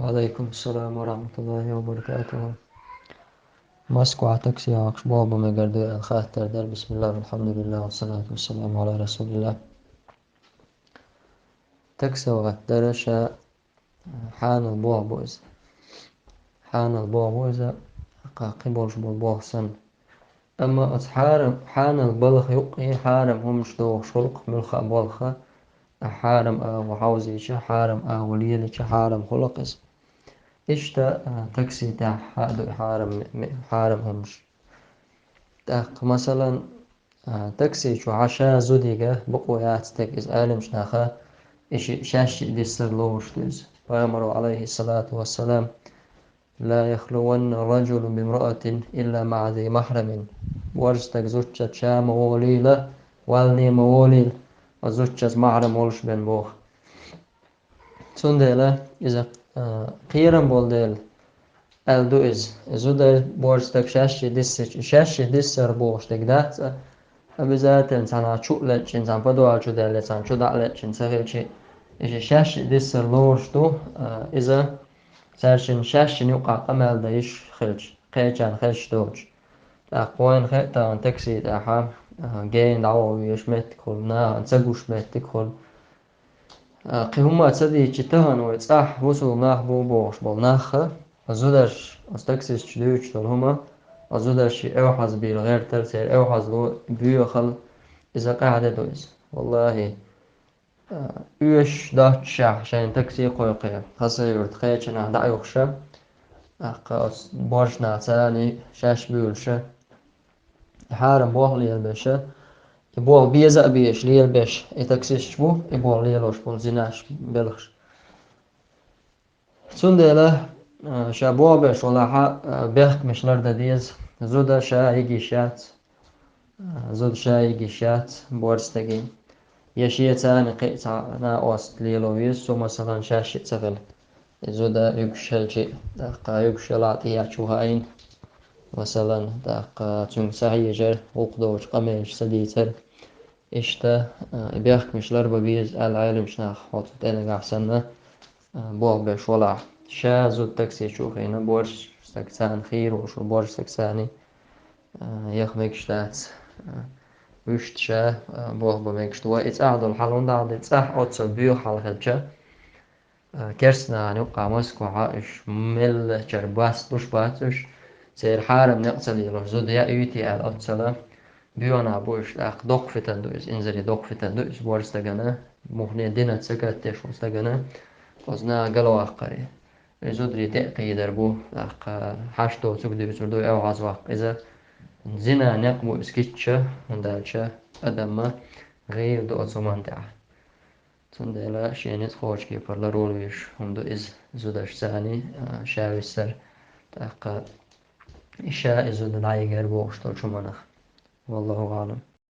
وعليكم السلام ورحمة الله وبركاته. مسكو عتكسي عكش بابا مجرد الخاتر در بسم الله والحمد لله والصلاة والسلام على رسول الله. تكسي وغترش حان البوع بوز حان البوع بوز قاقبوش بالبوع سن. أما أتحارم حان البلخ يقي حارم همش دو شلق ملخ بلخ حارم وحوزيش حارم وليلش حارم خلقس إشتا تكسي تاع حارم همش تاق مثلا تكسي شو عشاء زوديجا بقويات تك إز آلمش ناخا إيش شاش دي لوش ديز فأمر عليه الصلاة والسلام لا يخلون رجل بامرأة إلا مع ذي محرم ورستك زوجة شام وليلة والني موليل وزوجة محرم ولش بن بوخ تندلا إذا قيرم بولدل ألدو زودا بورستك شاش ديسر بوش تك أبزات إنسان عشوق لتش إنسان بدو عشوق ده لسان شو ده لتش إنسان هيك إيش شاش ديسر لوش تو إذا سرشن شاش نيوقع قمل ده يش خلش قيچان خلش دوج أقوين خيطة تكسي تاعها جين دعوة يشمت كل نا نسقوش مت كل قهما تصدي تشتهن ويتصح وصل ناخ بوش بالناخ أزودش أستكسس تشدوش هما أزودش أوحز بالغير ترسل أوحز لو بيوخل إذا قاعدة دوز والله دات شاح عشان تكسي قوقية خاصة يرتخيشنا دا يخشى أقاس بوشنا ثاني شاش بيولشة حارم بوح ليلبشة يبوح بيزق بيش ليلبش يتكسيش بو يبوح ليلوش بول زناش بلخش سندلا شابوه بش ولا بيخ مش نرد ديز زودا شا يجي شات زود شا يجي شات بورستقي يشي تاني قيتا نا اوست ليلويس سو مثلا شاشي تفل زودا يكشل شيء دقا يكشل عطيها شوهاين مثلا دقا تون سعيجر وقدوش قميش سديتر اشتا بيخ مش لربا بيز العالم شناخ حوط تاني احسن بوغ بش ولا شا زود تاكسي شوخينا بورش سكسان خير وشو بورش سكساني يخ ميكشتات وشت شا بوغ بميكشت وإتس أعدل حلون دعد إتس أوتسل بيو حال هلشا كرسنا نوقع مسكو عائش مل شرباس توش باتش سير حارم نقتل يلو زود يا ايتي على أوتسلا بيونا بوش لاق دوق فتن دوز انزلي دوق فتن دوز بورس تغنى مهني دينا تسكت تشوز تغنى وزنا قلو أقري زودري تأقي دربو لاق حاشتو تقدر بسردو أو عزواق إذا زنا نقمو اسكتشا وندالشا أدما غير دو أصمان تاع تندلا شينيت خوش كي برلا رولويش هم دو زودش ثاني شاوي السر تاق إشاء زود العيقر بوغشتو شمانخ والله أعلم.